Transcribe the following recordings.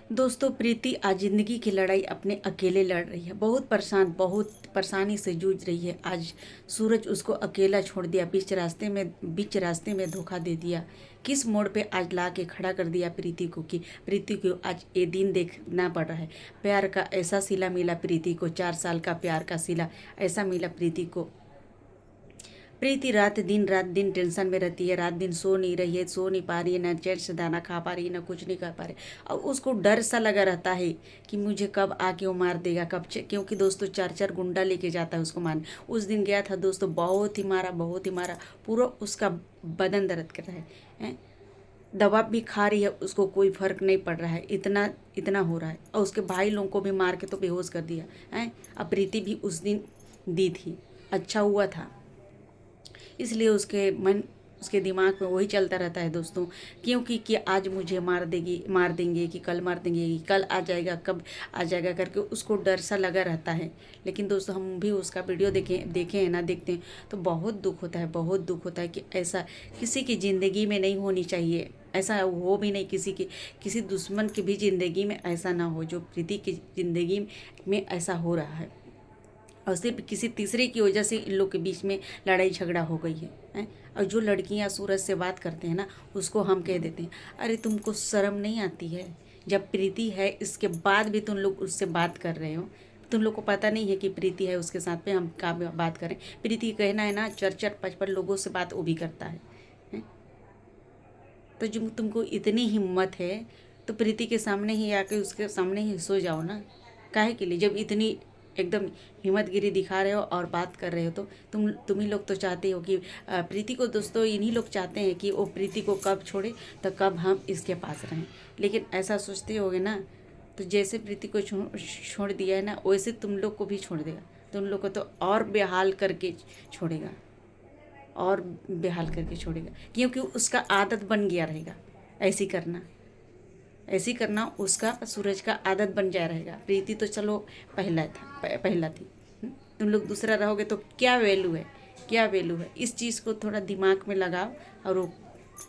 दोस्तों, प्रीति आज ज़िंदगी की लड़ाई अपने अकेले लड़ रही है। बहुत परेशानी से जूझ रही है। आज सूरज उसको अकेला छोड़ दिया, बीच रास्ते में धोखा दे दिया। किस मोड़ पे आज ला के खड़ा कर दिया प्रीति को कि प्रीति को आज ये दिन देखना पड़ रहा है। प्यार का ऐसा सिला मिला प्रीति को, 4 साल का प्यार का सिला ऐसा मिला प्रीति को। प्रीति रात दिन टेंशन में रहती है। रात दिन सो नहीं रही है, सो नहीं पा रही है, ना चैन से दाना खा पा रही है, ना कुछ नहीं कर पा रही। और उसको डर सा लगा रहता है कि मुझे कब आके वो मार देगा, क्योंकि दोस्तों 4 गुंडा लेके जाता है उसको मारने। उस दिन गया था दोस्तों, बहुत ही मारा। पूरा उसका बदन दर्द कर रहा है। दवा भी खा रही है, उसको कोई फर्क नहीं पड़ रहा है। इतना इतना हो रहा है। और उसके भाई लोगों को भी मार के तो बेहोश कर दिया है। अब प्रीति भी उस दिन दी थी, अच्छा हुआ था। इसलिए उसके दिमाग में वही चलता रहता है दोस्तों, क्योंकि कि आज मुझे मार देंगे कि कल मार देंगे कि कल आ जाएगा, कब आ जाएगा करके उसको डर सा लगा रहता है। लेकिन दोस्तों, हम भी उसका वीडियो देखे हैं ना, देखते हैं तो बहुत दुख होता है कि ऐसा किसी की ज़िंदगी में नहीं होनी चाहिए। ऐसा हो भी नहीं, किसी दुश्मन की भी ज़िंदगी में ऐसा ना हो जो प्रीति की ज़िंदगी में ऐसा हो रहा है। और सिर्फ किसी तीसरे की वजह से इन लोग के बीच में लड़ाई झगड़ा हो गई है, हैं? और जो लड़कियां सूरज से बात करते हैं ना, उसको हम कह देते हैं, अरे तुमको शर्म नहीं आती है? जब प्रीति है इसके बाद भी तुम लोग उससे बात कर रहे हो। तुम लोग को पता नहीं है कि प्रीति है उसके साथ में, हम का बात करें। प्रीति कहना है ना, 4-4, 5-5 लोगों से बात वो भी करता है, हैं? तो जो तुमको इतनी हिम्मत है तो प्रीति के सामने ही आके उसके सामने ही सो जाओ ना। काहे के लिए? जब इतनी एकदम हिम्मतगिरी दिखा रहे हो और बात कर रहे हो तो तुम ही लोग तो चाहते हो कि प्रीति को, दोस्तों इन्हीं लोग चाहते हैं कि वो प्रीति को कब छोड़े तो कब हम इसके पास रहें। लेकिन ऐसा सोचते होगे ना, तो जैसे प्रीति को छोड़ दिया है ना, वैसे तुम लोग को भी छोड़ देगा। तुम लोग को तो और बेहाल करके छोड़ेगा, और बेहाल करके छोड़ेगा, क्योंकि उसका आदत बन गया रहेगा ऐसी करना उसका, सूरज का आदत बन जाया रहेगा। प्रीति तो चलो पहला थी। तुम लोग दूसरा रहोगे तो क्या वैल्यू है? इस चीज़ को थोड़ा दिमाग में लगाओ और वो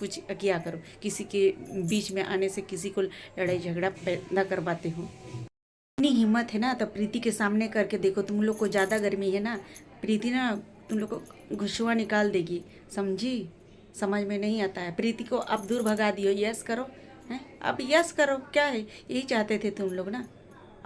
कुछ किया करो। किसी के बीच में आने से किसी को लड़ाई झगड़ा पैदा करवाते हो। इतनी हिम्मत है ना तो प्रीति के सामने करके देखो। तुम लोग को ज़्यादा गर्मी है ना, प्रीति ना तुम लोग को घुसुआ निकाल देगी, समझी? समझ में नहीं आता है। प्रीति को अब दूर भगा दियो, यस करो, हैं? अब यस करो, क्या है, यही चाहते थे तुम लोग ना।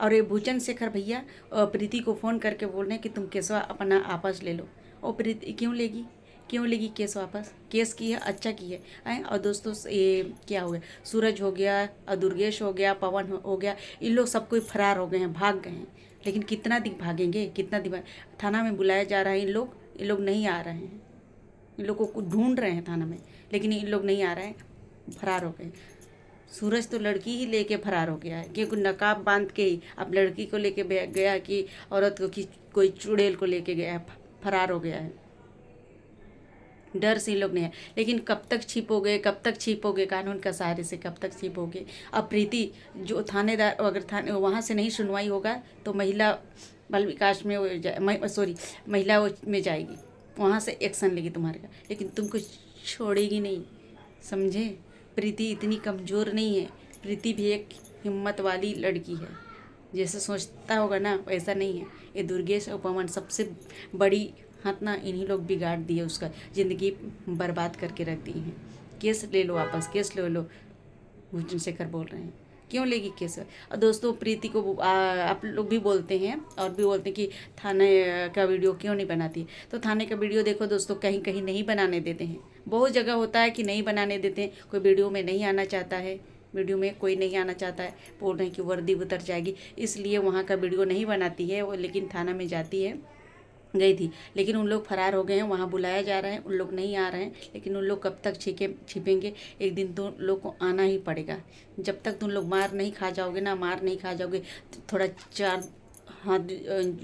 और ये भूचन शेखर भैया प्रीति को फ़ोन करके बोल रहे हैं कि तुम केसवा अपना आपस ले लो। और प्रीति क्यों लेगी केस वापस? केस की है, अच्छा की है। और दोस्तों, ये क्या हो गया, सूरज हो गया और दुर्गेश हो गया, पवन हो गया, इन लोग सब कोई फरार हो गए हैं, भाग गए हैं। लेकिन कितना दिन भागेंगे, कितना दिन? थाना में बुलाया जा रहा है, इन लोग नहीं आ रहे हैं। इन लोगों को ढूंढ रहे हैं थाना में, लेकिन इन लोग नहीं आ रहे हैं, फरार हो गए। सूरज तो लड़की ही लेके फरार हो गया है, क्योंकि नकाब बांध के ही अब लड़की को लेके गया कि औरत को, कि कोई चुड़ैल को लेके गया है, फरार हो गया है। डर से लोग नहीं है। लेकिन कब तक छिपोगे कानून का सहारे से, कब तक छिपोगे? अब प्रीति जो थानेदार, अगर थाने वहाँ से नहीं सुनवाई होगा तो महिला बाल विकास में महिला में जाएगी, वहाँ से एक्शन लेगी तुम्हारे का। लेकिन तुमको छोड़ेगी नहीं, समझे? प्रीति इतनी कमज़ोर नहीं है। प्रीति भी एक हिम्मत वाली लड़की है। जैसे सोचता होगा ना, वैसा नहीं है। ये दुर्गेश और पवन सबसे बड़ी हाथ ना, इन्हीं लोग बिगाड़ दिए, उसका ज़िंदगी बर्बाद करके रख दी है। केस ले लो वापस, केस ले लो। भूषण शेखर बोल रहे हैं, क्यों लेगी केस? और दोस्तों, प्रीति को आप लोग भी बोलते हैं और भी बोलते हैं कि थाने का वीडियो क्यों नहीं बनाती। तो थाने का वीडियो देखो दोस्तों, कहीं कहीं नहीं बनाने देते हैं। बहुत जगह होता है कि नहीं बनाने देते हैं, कोई वीडियो में नहीं आना चाहता है, वीडियो में कोई नहीं आना चाहता है, बोल रहे हैं कि वर्दी उतर जाएगी, इसलिए वहाँ का वीडियो नहीं बनाती है वो। लेकिन थाना में जाती है, गई थी, लेकिन उन लोग फरार हो गए हैं। वहाँ बुलाया जा रहा है, उन लोग नहीं आ रहे हैं। लेकिन उन लोग कब तक छिपेंगे? एक दिन तो लोग को आना ही पड़ेगा। जब तक तुम लोग मार नहीं खा जाओगे तो थोड़ा 4 हाथ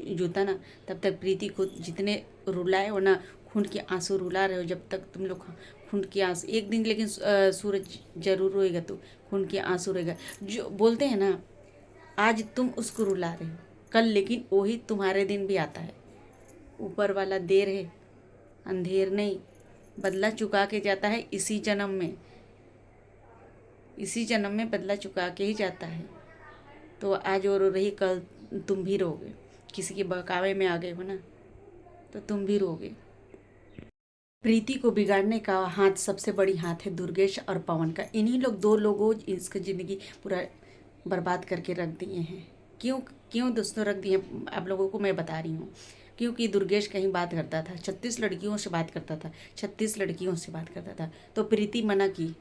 जूता ना, तब तक प्रीति को जितने रुलाए हो ना, खून के आंसू रुला रहे हो, जब तक तुम लोग खून के आंसू एक दिन, लेकिन सूरज जरूर रोएगा, तो खून के आंसू रहेगा। जो बोलते हैं ना, आज तुम उसको रुला रहे हो, कल लेकिन वही तुम्हारे दिन भी आता है। ऊपर वाला देर है अंधेर नहीं, बदला चुका के जाता है इसी जन्म में बदला चुका के ही जाता है। तो आज वो रो रही, कल तुम भी रोगे। किसी के बहकावे में आ गए हो ना तो तुम भी रोगे। प्रीति को बिगाड़ने का हाथ सबसे बड़ी हाथ है दुर्गेश और पवन का। इन्हीं लोग, दो लोगों इसकी ज़िंदगी पूरा बर्बाद करके रख दिए हैं। क्यों क्यों दोस्तों रख दिए आप लोगों को मैं बता रही हूँ। क्योंकि दुर्गेश कहीं बात करता था, 36 लड़कियों से बात करता था, 36 लड़कियों से बात करता था। तो प्रीति मना की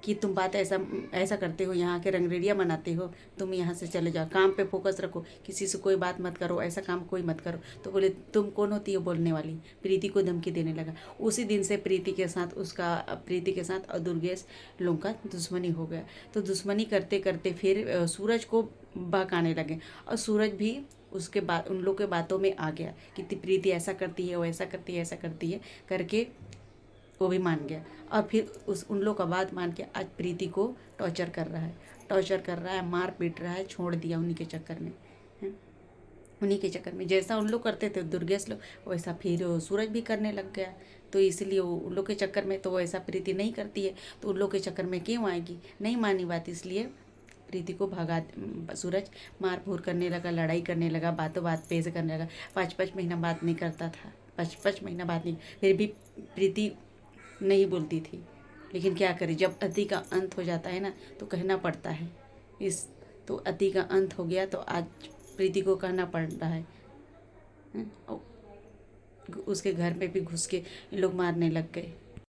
कि तुम बात ऐसा ऐसा करते हो, यहाँ के रंगरेलियाँ मनाते हो, तुम यहाँ से चले जाओ, काम पे फोकस रखो, किसी से कोई बात मत करो, ऐसा काम कोई मत करो। तो बोले तुम कौन होती हो बोलने वाली। प्रीति को धमकी देने लगा। उसी दिन से प्रीति के साथ और दुर्गेश लोगों का दुश्मनी हो गया। तो दुश्मनी करते करते फिर सूरज को बहकाने लगे, और सूरज भी उसके बाद उन लोग के बातों में आ गया कि प्रीति ऐसा करती है, वो ऐसा करती है, ऐसा करती है करके वो भी मान गया। और फिर उन लोग का बात मान के आज प्रीति को टॉर्चर कर रहा है, मार पीट रहा है, छोड़ दिया उन्हीं के चक्कर में। हैं? उन्हीं के चक्कर में जैसा उन लोग करते थे दुर्गेश लोग, वैसा फिर सूरज भी करने लग गया। तो इसलिए वो उन लोग के चक्कर में, तो वो ऐसा प्रीति नहीं करती है तो उन लोग के चक्कर में क्यों आएगी। नहीं मानी बात, इसलिए प्रीति को भगा सूरज मार भूर करने लगा, लड़ाई करने लगा, बातों बात पे ऐसे करने लगा। 5-5 महीना बात नहीं करता था, 5-5 महीना बात नहीं, फिर भी प्रीति नहीं बोलती थी। लेकिन क्या करें, जब अति का अंत हो जाता है ना तो कहना पड़ता है। इस तो अति का अंत हो गया तो आज प्रीति को कहना पड़ रहा है। उसके घर में भी घुस के इन लोग मारने लग गए।